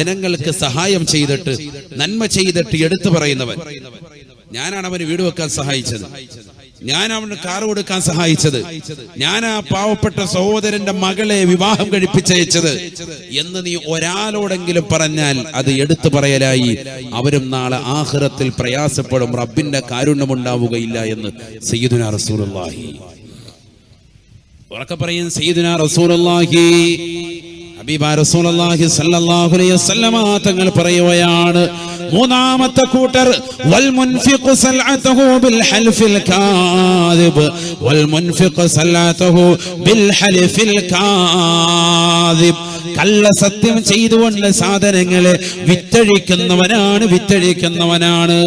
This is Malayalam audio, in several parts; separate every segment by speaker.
Speaker 1: ജനങ്ങൾക്ക് സഹായം ചെയ്തിട്ട് നന്മ ചെയ്തിട്ട് എടുത്തു പറയുന്നവൻ. ഞാനാണ് അവന് വീട് വെക്കാൻ സഹായിച്ചത്, ഞാൻ അവന് കാറ് കൊടുക്കാൻ സഹായിച്ചത്, ഞാൻ ആ പാവപ്പെട്ട സഹോദരന്റെ മകളെ വിവാഹം കഴിപ്പിച്ചയച്ചത് എന്ന് നീ ഒരാളോടെങ്കിലും പറഞ്ഞാൽ അത് എടുത്തു പറയലായി. അവരും നാളെ ആഖിറത്തിൽ പ്രയാസപ്പെടും, റബ്ബിന്റെ കാരുണ്യമുണ്ടാവുകയില്ല എന്ന് സയ്യിദുനാ റസൂലുള്ളാഹി. ഉറക്കെ പറയും സയ്യിദുനാ റസൂലുള്ളാഹി, ഹബീബായ റസൂലുള്ളാഹി സ്വല്ലല്ലാഹു അലൈഹി വസല്ലമ തങ്ങൾ പറയുകയാണ്, മൂന്നാമത്തെ കൂട്ടർ വൽ മുൻഫിഖു സൽഅതഹു ബിൽ ഹൽഫിൽ കാദിബ് വൽ മുൻഫിഖു സൽഅതഹു ബിൽ ഹൽഫിൽ കാദിബ്. കള്ള സത്യം ചെയ്തുകൊണ്ട് സാധനങ്ങളെ വിറ്റഴിക്കുന്നവനാണ്.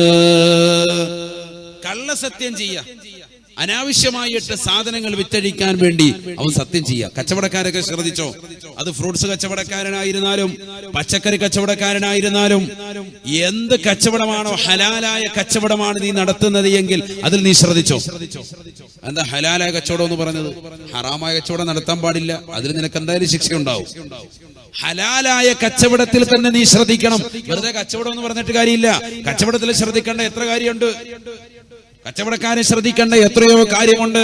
Speaker 1: കള്ള സത്യം ചെയ്യാ, അനാവശ്യമായിട്ട് സാധനങ്ങൾ വിറ്റഴിക്കാൻ വേണ്ടി അവൻ സത്യം ചെയ്യുക. കച്ചവടക്കാരൊക്കെ ശ്രദ്ധിച്ചോ, അത് ഫ്രൂട്ട്സ് കച്ചവടക്കാരനായിരുന്നാലും പച്ചക്കറി കച്ചവടക്കാരനായിരുന്നാലും എന്ത് കച്ചവടമാണോ ഹലാലായ കച്ചവടമാണ് നീ നടത്തുന്നത് എങ്കിൽ അതിൽ നീ ശ്രദ്ധിച്ചോ. എന്താ ഹലാലായ കച്ചവടം എന്ന് പറഞ്ഞത്? ഹറാമായ കച്ചവടം നടത്താൻ പാടില്ല, അതിൽ നിനക്ക് എന്തായാലും ശിക്ഷ ഉണ്ടാവും. ഹലാലായ കച്ചവടത്തിൽ തന്നെ നീ ശ്രദ്ധിക്കണം. വെറുതെ കച്ചവടം എന്ന് പറഞ്ഞിട്ട് കാര്യമില്ല. കച്ചവടത്തിൽ ശ്രദ്ധിക്കേണ്ട എത്ര കാര്യമുണ്ട്, കച്ചവടക്കാരെ ശ്രദ്ധിക്കേണ്ട എത്രയോ കാര്യമുണ്ട്.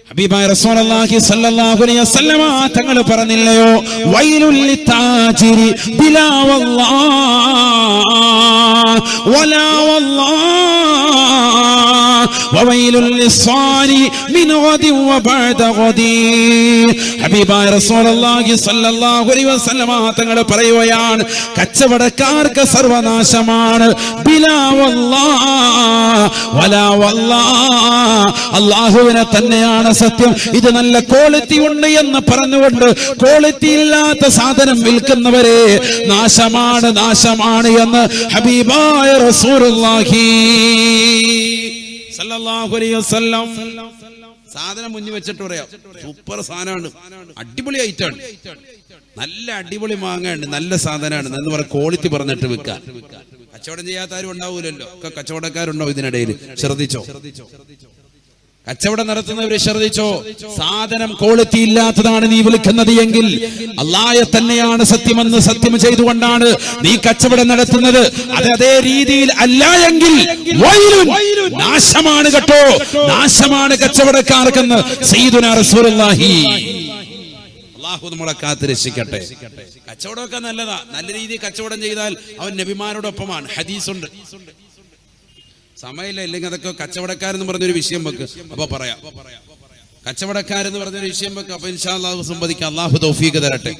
Speaker 1: ഹബീബായ റസൂലുള്ളാഹി സ്വല്ലല്ലാഹു അലൈഹി വസല്ലമ തങ്ങൾ പറഞ്ഞില്ലയോ, വൈലുൽ ലിത്താജിരി ബിലാ വല്ലാഹ് വലാ വല്ലാഹ് വവൈലുൽ ലിസ്സാനി മിൻ ഗദി വബഅദ ഗദി. ഹബീബായ റസൂലുള്ളാഹി സ്വല്ലല്ലാഹു അലൈഹി വസല്ലമ തങ്ങൾ പറയുകയാണ്, കച്ചവടക്കാർക്ക് സർവനാശമാണ്. ബിലാ വല്ലാഹ് വലാ വല്ലാഹ്, അല്ലാഹുവിനെ തന്നെയാണ് സത്യം. ഇത് നല്ല ക്വാളിറ്റി ഉണ്ട് എന്ന് പറഞ്ഞുകൊണ്ട് ക്വാളിറ്റി ഇല്ലാത്ത സാധനം വിൽക്കുന്നവരെ നാശമാണ് എന്ന് ഹബീബായ റസൂലുള്ളാഹി സല്ലല്ലാഹു അലൈഹി വസല്ലം സാധനം മുന്നിൽ വെച്ചിട്ട് പറയാം, സൂപ്പർ സാധനമാണ്, അടിപൊളി ഐറ്റാണ്, നല്ല അടിപൊളി മാങ്ങയാണ്, നല്ല സാധനമാണ് എന്ന് പറഞ്ഞ ക്വാളിറ്റി പറഞ്ഞിട്ട് വിൽക്കാൻ. കച്ചവടം ചെയ്യാത്ത ആരും ഉണ്ടാവൂലല്ലോ, ഒക്കെ കച്ചവടക്കാരുണ്ടാവും ഇതിനിടയിൽ. ശ്രദ്ധിച്ചോ, കച്ചവടം നടത്തുന്നവരെ ശ്രദ്ധിച്ചോ. സാധനം ക്വാളിറ്റി ഇല്ലാത്തതാണ് നീ വിളിക്കുന്നത് എങ്കിൽ അല്ലാഹയെ തന്നെയാണ് സത്യമെന്ന് സത്യം ചെയ്തുകൊണ്ടാണ് നീ കച്ചവടം നടത്തുന്നത്. അതേ രീതിയിൽ അല്ല എങ്കിൽ നാശമാണ് കേട്ടോ, നാശമാണ് കച്ചവടക്കാർക്കെന്ന് സയ്യിദുനാ റസൂലുള്ളാഹി. അല്ലാഹു നമ്മളെ കാത്ത് രക്ഷിക്കട്ടെ. കച്ചവടമൊക്കെ നല്ലതാ, നല്ല രീതിയിൽ കച്ചവടം ചെയ്താൽ അവൻ നബിമാരോടൊപ്പമാണ്. ഹദീസുണ്ട്. സമയമില്ല, ഇല്ലെങ്കിൽ അതൊക്കെ കച്ചവടക്കാരെന്ന് പറഞ്ഞൊരു വിഷയം വെക്ക്, അപ്പൊ പറയാം. കച്ചവടക്കാരെന്ന് പറഞ്ഞൊരു വിഷയം വെക്ക്, അപ്പൊ ഇൻഷാ അല്ലാഹു സംവദിക്കാം. അല്ലാഹു തൗഫീഖ് തരട്ടെ.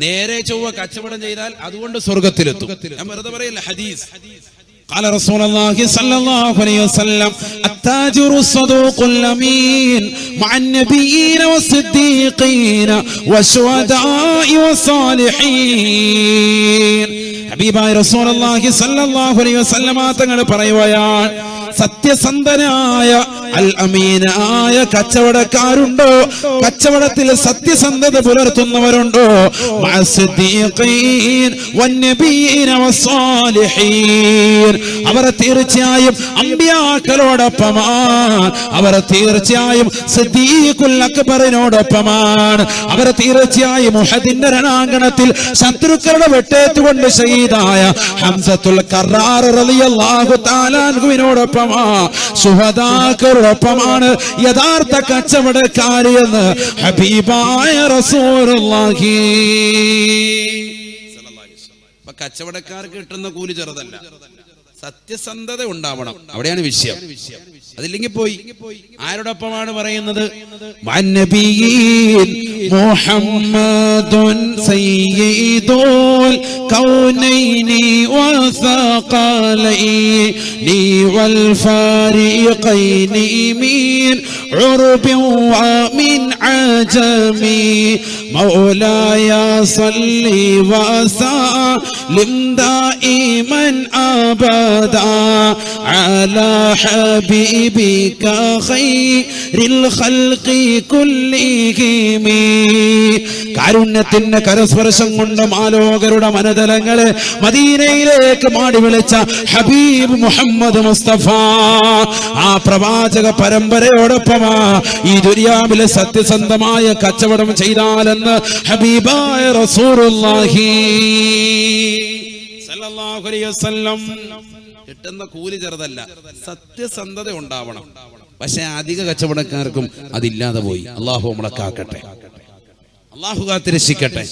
Speaker 1: നേരെ ചൊവ്വ കച്ചവടം ചെയ്താൽ അതുകൊണ്ട് സ്വർഗ്ഗത്തിലെത്തും. ഞാൻ വെറുതെ പറയില്ല, ഹദീസ്. قال رسول الله صلى الله عليه وسلم التاجر الصدوق الأمين مع النبيين والصديقين والشهداء والصالحين. ഹബീബായ റസൂലുള്ളാഹി സ്വല്ലല്ലാഹു അലൈഹി വസല്ലമ തങ്ങൾ പറയുകയാണ്, സത്യസന്ധനായ അൽ അമീനായ കച്ചവടക്കാരുണ്ടോ, കച്ചവടത്തിൽ സത്യസന്ധത പുലർത്തുന്നവരുണ്ടോ, അവർ തീർച്ചയായും അമ്പിയാക്കളോടൊപ്പമാണ്, അവർ തീർച്ചയായും സിദ്ദീഖുൽ അക്ബറിനോടൊപ്പമാണ്, അവർ തീർച്ചയായും ഉഹദിന്റെ രണാങ്കണത്തിൽ ശത്രുക്കളുടെ വെട്ടേറ്റുകൊണ്ട് ഷഹീദായ ഹംസത്തുൽ കറാർ റളിയല്ലാഹു തആല അൻഹുവിനോടൊപ്പമാണ്, ശുഹദാക്കളോടൊപ്പമാണ് യഥാർത്ഥ കച്ചവടക്കാർ എന്ന് ഹബീബായ റസൂലുള്ളാഹി. കച്ചവടക്കാർക്ക് കിട്ടുന്ന കൂലി ചെറുതല്ല, സത്യസന്ധത ഉണ്ടാവണം, അവിടെയാണ് വിഷയം. അതില്ലെങ്കിൽ പോയി. ആരോടൊപ്പമാണ് പറയുന്നത്? മുഹമ്മദുൻ സയ്യിദുൽ കൗനൈനി വസഖലൈനി വൽ ഫരീഖൈനി മിൻ ഉർബിൻ വമിൻ അജമി മൗലായ സല്ലി വസല്ലിം ദായിമൻ അബദാ അലാ ഹബീബിക ഖൈറിൽ ഖൽഖി കുല്ലിഹിം. കാരുണ്യത്തിന്റെ കരസ്പർശം കൊണ്ട് മാലോകരുടെ മനതലങ്ങളെ മദീനയിലേക്ക് മാടി വിളിച്ച ഹബീബ് മുഹമ്മദ് മുസ്തഫ, ആ പ്രവാചക പരമ്പരയോടൊപ്പമാ ഈ ദുനിയാവിലെ സത്യസന്ധ സത്യസന്ധമായ കച്ചവടം ചെയ്താലെന്ന് ഹബീബായ റസൂലുള്ളാഹി സല്ലല്ലാഹു അലൈഹി വസല്ലം. കിട്ടുന്ന കൂലി ചെറുതല്ല, സത്യസന്ധത ഉണ്ടാവണം. പക്ഷെ അധിക കച്ചവടക്കാർക്കും അതില്ലാതെ പോയി. അള്ളാഹു നമ്മളെ കാക്കട്ടെ, അള്ളാഹു കാത്ത് രക്ഷിക്കട്ടെ.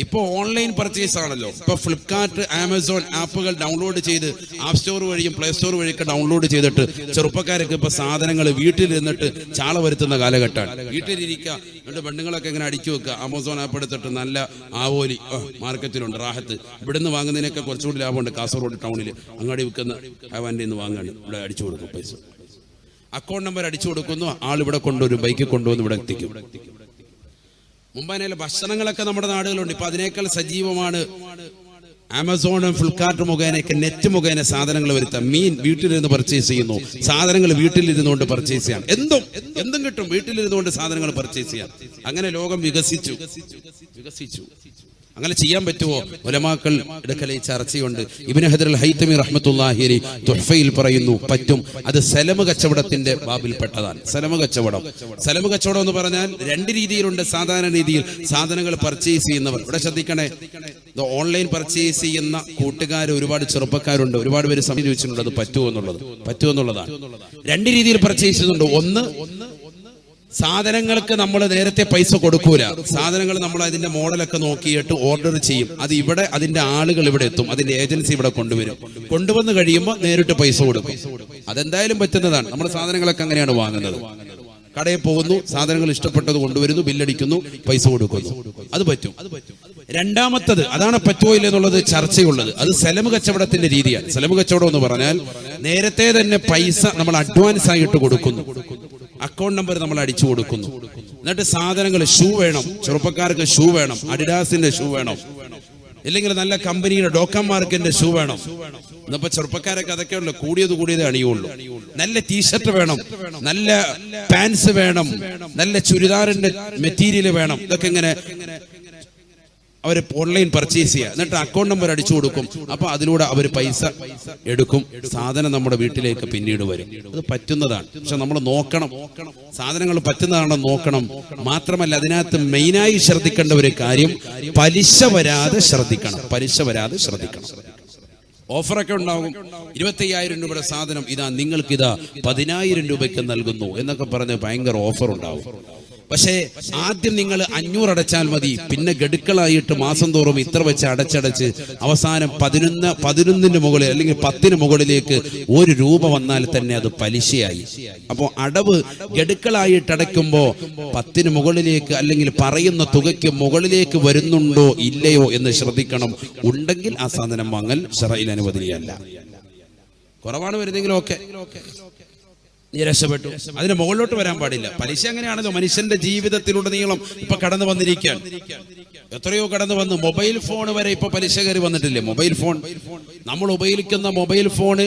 Speaker 1: ഇപ്പൊ ഓൺലൈൻ പർച്ചേസ് ആണല്ലോ. ഇപ്പൊ ഫ്ലിപ്കാർട്ട്, ആമസോൺ ആപ്പുകൾ ഡൗൺലോഡ് ചെയ്ത് ആപ്പ് സ്റ്റോർ വഴിയും പ്ലേ സ്റ്റോർ വഴിയൊക്കെ ഡൗൺലോഡ് ചെയ്തിട്ട് ചെറുപ്പക്കാരൊക്കെ ഇപ്പൊ സാധനങ്ങൾ വീട്ടിലിരുന്നിട്ട് ചാള വരുത്തുന്ന കാലഘട്ടമാണ്. വീട്ടിലിരിക്കുക, എന്നിട്ട് പെണ്ണുങ്ങളൊക്കെ ഇങ്ങനെ അടിച്ചു വെക്കുക. ആമസോൺ ആപ്പ് എടുത്തിട്ട് നല്ല ആവോലി മാർക്കറ്റിലുണ്ട്, റാഹത്ത്. ഇവിടുന്ന് വാങ്ങുന്നതിനൊക്കെ കുറച്ചുകൂടി ലാഭമുണ്ട്. കാസർഗോഡ് ടൗണിൽ അങ്ങാടി വിൽക്കുന്ന ഹവാൻ്റെ നിന്ന് വാങ്ങാണ്, ഇവിടെ അടിച്ചു കൊടുക്കും പൈസ. അക്കൗണ്ട് നമ്പർ അടിച്ചു കൊടുക്കുന്നു, ആൾ ഇവിടെ കൊണ്ടുവരും, ബൈക്കിൽ കൊണ്ടുവന്ന് ഇവിടെ എത്തിക്കും. മുമ്പതിലെ ഭക്ഷണങ്ങളൊക്കെ നമ്മുടെ നാടുകളുണ്ട്. ഇപ്പൊ അതിനേക്കാൾ സജീവമാണ് ആമസോണും ഫ്ലിപ്കാർട്ട് മുഖേനയൊക്കെ നെറ്റ് മുഖേന സാധനങ്ങൾ വരുത്താം. മീൻ വീട്ടിലിരുന്ന് പർച്ചേസ് ചെയ്യുന്നു, സാധനങ്ങൾ വീട്ടിലിരുന്നുകൊണ്ട് പർച്ചേസ് ചെയ്യാം. എന്തും കിട്ടും, വീട്ടിലിരുന്നുകൊണ്ട് സാധനങ്ങൾ പർച്ചേസ് ചെയ്യാം. അങ്ങനെ ലോകം വികസിച്ചു. അങ്ങനെ ചെയ്യാൻ പറ്റുമോ? ഉലമാക്കൾ ഇടക്കലെ ചർച്ചയുണ്ട്. ഇബ്നു ഹജർ അൽ ഹൈതമി റഹ്മത്തുള്ളാഹി അലൈഹി തുഹ്ഫയിൽ പറയുന്നു, പറ്റും. അത് സലമ് കച്ചവടത്തിന്റെ ബാബിൽപ്പെട്ടതാണ്. സലമ് കച്ചവടം എന്ന് പറഞ്ഞാൽ രണ്ട് രീതിയിലുണ്ട്. സാധാരണ രീതിയിൽ സാധനങ്ങൾ പർച്ചേസ് ചെയ്യുന്നവർ, ഇവിടെ ശ്രദ്ധിക്കണേ, ഓൺലൈൻ പർച്ചേസ് ചെയ്യുന്ന കൂട്ടുകാർ ഒരുപാട് ചെറുപ്പക്കാരുണ്ട്. ഒരുപാട് പേര് സമീപിച്ചിട്ടുണ്ട് അത് പറ്റുമെന്നുള്ളതാണ്. രണ്ട് രീതിയിൽ പർച്ചേസ് ചെയ്യുന്നുണ്ട്. ഒന്ന്, സാധനങ്ങൾക്ക് നമ്മൾ നേരത്തെ പൈസ കൊടുക്കൂല. സാധനങ്ങൾ നമ്മൾ അതിന്റെ മോഡലൊക്കെ നോക്കിയിട്ട് ഓർഡർ ചെയ്യും. അത് ഇവിടെ അതിന്റെ ആളുകൾ ഇവിടെ എത്തും, അതിന്റെ ഏജൻസി ഇവിടെ കൊണ്ടുവന്ന് കഴിയുമ്പോൾ നേരിട്ട് പൈസ കൊടുക്കും. അതെന്തായാലും പറ്റുന്നതാണ്. നമ്മുടെ സാധനങ്ങളൊക്കെ അങ്ങനെയാണ് വാങ്ങുന്നത്. കടയിൽ പോകുന്നു, സാധനങ്ങൾ ഇഷ്ടപ്പെട്ടത് കൊണ്ടുവരുന്നു, ബില്ലടിക്കുന്നു, പൈസ കൊടുക്കുന്നു. അത് പറ്റും. രണ്ടാമത്തത്, അതാണ് പറ്റുമോ ഇല്ല എന്നുള്ളത് ചർച്ചയുള്ളത്. അത് സലമ് കച്ചവടത്തിന്റെ രീതിയാണ്. സലമ് കച്ചവടം എന്ന് പറഞ്ഞാൽ നേരത്തെ തന്നെ പൈസ നമ്മൾ അഡ്വാൻസ് ആയിട്ട് കൊടുക്കുന്നു, അക്കൗണ്ട് നമ്പർ നമ്മൾ അടിച്ചു കൊടുക്കുന്നു. എന്നിട്ട് സാധനങ്ങൾ, ഷൂ വേണം, ചെറുപ്പക്കാർക്ക് ഷൂ വേണം, അഡിഡാസിന്റെ ഷൂ വേണം, ഇല്ലെങ്കിൽ നല്ല കമ്പനിയുടെ ഡോക്കം മാർക്കിന്റെ ഷൂ വേണം. ഇന്നിപ്പോ ചെറുപ്പക്കാരൊക്കെ അതൊക്കെ ഉള്ളു, കൂടിയത് അണിയുള്ളൂ. നല്ല ടീഷർട്ട് വേണം, നല്ല പാൻസ് വേണം, നല്ല ചുരിദാറിന്റെ മെറ്റീരിയൽ വേണം. ഇതൊക്കെ ഇങ്ങനെ അവർ ഓൺലൈൻ പർച്ചേസ് ചെയ്യുക. എന്നിട്ട് അക്കൗണ്ട് നമ്പർ അടിച്ചു കൊടുക്കും. അപ്പൊ അതിലൂടെ അവർ പൈസ എടുക്കും, സാധനം നമ്മുടെ വീട്ടിലേക്ക് പിന്നീട് വരും. അത് പറ്റുന്നതാണ്. പക്ഷെ നമ്മൾ നോക്കണം, സാധനങ്ങൾ പറ്റുന്നതാണെന്ന് നോക്കണം. മാത്രമല്ല അതിനകത്ത് മെയിനായി ശ്രദ്ധിക്കേണ്ട ഒരു കാര്യം, പലിശ വരാതെ ശ്രദ്ധിക്കണം. ഓഫറൊക്കെ ഉണ്ടാകും. 25,000 രൂപയുടെ സാധനം ഇതാ നിങ്ങൾക്കിതാ 10,000 രൂപയ്ക്ക് നൽകുന്നു എന്നൊക്കെ പറഞ്ഞ് ഭയങ്കര ഓഫർ ഉണ്ടാവും. പക്ഷേ ആദ്യം നിങ്ങൾ 500 അടച്ചാൽ മതി. പിന്നെ ഗഡുക്കളായിട്ട് മാസം തോറും ഇത്ര വെച്ച് അടച്ചടച്ച് അവസാനം 11 മുകളിൽ അല്ലെങ്കിൽ 10 മുകളിലേക്ക് 1 രൂപ വന്നാൽ തന്നെ അത് പലിശയായി. അപ്പോൾ അടവ് ഗഡുക്കളായിട്ട് അടയ്ക്കുമ്പോൾ 10 മുകളിലേക്ക് അല്ലെങ്കിൽ പറയുന്ന തുകയ്ക്ക് മുകളിലേക്ക് വരുന്നുണ്ടോ ഇല്ലയോ എന്ന് ശ്രദ്ധിക്കണം. ഉണ്ടെങ്കിൽ ആ സാധനം വാങ്ങൽ ശറഈൽ അനുവദനീയമല്ല. കുറവാണ് വരുന്നെങ്കിലും ഓക്കെ, രക്ഷപ്പെട്ടു. അതിന് മുകളിലോട്ട് വരാൻ പാടില്ല. പലിശ അങ്ങനെയാണല്ലോ മനുഷ്യന്റെ ജീവിതത്തിലുടനീളം ഇപ്പൊ കടന്നു വന്നിരിക്കുകയാണ്. എത്രയോ കടന്നു വന്ന് മൊബൈൽ ഫോൺ വരെ ഇപ്പൊ പലിശ കയറി വന്നിട്ടില്ലേ? മൊബൈൽ ഫോൺ, നമ്മൾ ഉപയോഗിക്കുന്ന മൊബൈൽ ഫോണ്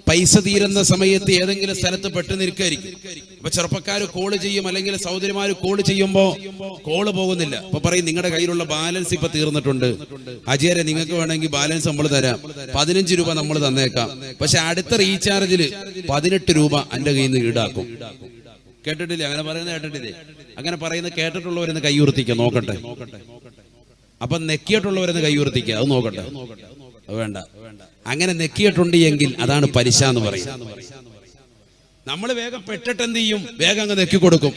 Speaker 1: പൈസ തീരുന്ന സമയത്ത് ഏതെങ്കിലും സ്ഥലത്ത് പെട്ടു നിൽക്കായിരിക്കും. അപ്പൊ ചെറുപ്പക്കാർ കോള് ചെയ്യും, അല്ലെങ്കിൽ സഹോദരിമാര് കോള് ചെയ്യുമ്പോ കോള് പോകുന്നില്ല. അപ്പൊ പറയും നിങ്ങളുടെ കയ്യിലുള്ള ബാലൻസ് ഇപ്പൊ തീർന്നിട്ടുണ്ട്, അജിയരെ നിങ്ങൾക്ക് വേണമെങ്കിൽ ബാലൻസ് നമ്മൾ തരാം, 15 രൂപ നമ്മൾ തന്നേക്കാം. പക്ഷെ അടുത്ത റീചാർജിൽ 18 രൂപ എന്റെ കയ്യിൽ നിന്ന് ഈടാക്കും. കേട്ടിട്ടില്ലേ? അങ്ങനെ പറയുന്നത് കേട്ടിട്ടില്ലേ? അങ്ങനെ പറയുന്നത് കേട്ടിട്ടുള്ളവരെന്ന് കൈയുർത്തിക്കുക, നോക്കട്ടെ. അപ്പൊ നെക്കിയിട്ടുള്ളവരെന്ന് കൈയുർത്തിക്കുക, അത് നോക്കട്ടെ. വേണ്ട, അങ്ങനെ നെക്കിയിട്ടുണ്ട് എങ്കിൽ അതാണ് പലിശ എന്ന് പറയും. നമ്മൾ വേഗം പെട്ടിട്ട് എന്ത് ചെയ്യും? വേഗം അങ്ങ് നെക്കി കൊടുക്കും.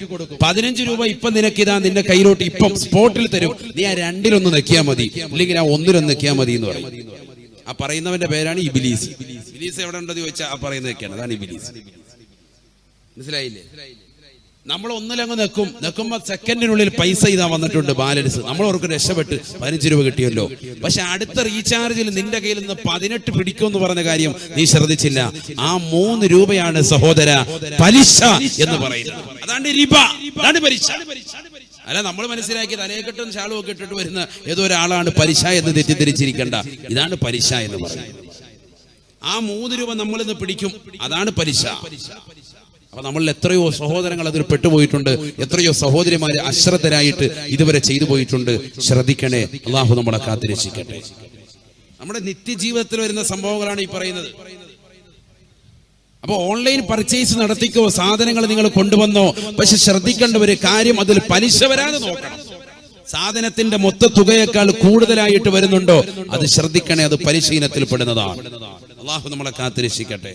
Speaker 1: 15 രൂപ ഇപ്പൊ നിനക്കിതാ നിന്റെ കയ്യിലോട്ട് ഇപ്പം സ്പോട്ടിൽ തരും, നീ ആ 2-1 നെക്കിയാൽ മതി, ഇല്ലെങ്കിൽ ആ 1-1 നെക്കിയാൽ മതി എന്ന് പറയും. ആ പറയുന്നവന്റെ പേരാണ് ഇബ്ലീസ്. ഇബ്ലീസ് എവിടെ ഉണ്ടെന്ന് ചോദിച്ചാൽ ആ പറയുന്നതൊക്കെയാണ്, അതാണ് ഇബ്ലീസ്. മനസ്സിലായില്ലേ? നമ്മൾ ഒന്നിലങ്ങ് നെക്കുമ്പോ സെക്കൻഡിനുള്ളിൽ പൈസ ഇതാ വന്നിട്ടുണ്ട്, ബാലൻസ്. നമ്മൾ അവർക്ക് രക്ഷപ്പെട്ട് 15 രൂപ കിട്ടിയല്ലോ. പക്ഷെ അടുത്ത റീചാർജിൽ നിന്റെ കയ്യിൽ നിന്ന് 18 പിടിക്കുമെന്ന് പറഞ്ഞ കാര്യം നീ ശ്രദ്ധിച്ചില്ല. ആ 3 രൂപയാണ് സഹോദര പലിശ എന്ന് പറയുന്നത്. അതാണ് റിബ, അതാണ് പലിശ. അല്ല നമ്മൾ മനസ്സിലാക്കിയത് അനേക്കെട്ടും ശാളുമൊക്കെ ഇട്ടിട്ട് വരുന്ന ഏതോ ഒരാളാണ് പലിശ എന്ന് തെറ്റിദ്ധരിച്ചിരിക്കേണ്ട. ഇതാണ് പലിശ എന്ന് പറയുന്നത്. ആ 3 രൂപ നമ്മളിന്ന് പിടിക്കും, അതാണ് പലിശ. അപ്പൊ നമ്മളിൽ എത്രയോ സഹോദരങ്ങൾ അതിൽ പെട്ടുപോയിട്ടുണ്ട്, എത്രയോ സഹോദരിമാര് അശ്രദ്ധരായിട്ട് ഇതുവരെ ചെയ്തു പോയിട്ടുണ്ട്. ശ്രദ്ധിക്കണേ, അള്ളാഹു നമ്മളെ കാത്തിരക്ഷിക്കട്ടെ. നമ്മുടെ നിത്യജീവിതത്തിൽ വരുന്ന സംഭവങ്ങളാണ് ഈ പറയുന്നത്. അപ്പൊ ഓൺലൈൻ പർച്ചേസ് നടത്തിക്കോ, സാധനങ്ങൾ നിങ്ങൾ കൊണ്ടുവന്നോ, പക്ഷെ ശ്രദ്ധിക്കേണ്ട ഒരു കാര്യം, അതിൽ പലിശ വരാതെ നോക്കണം. സാധനത്തിന്റെ മൊത്ത തുകയേക്കാൾ കൂടുതലായിട്ട് വരുന്നുണ്ടോ, അത് ശ്രദ്ധിക്കണേ, അത് പലിശ ഇനത്തിൽ പെടുന്നതാണ്. അള്ളാഹു നമ്മളെ കാത്തിരക്ഷിക്കട്ടെ.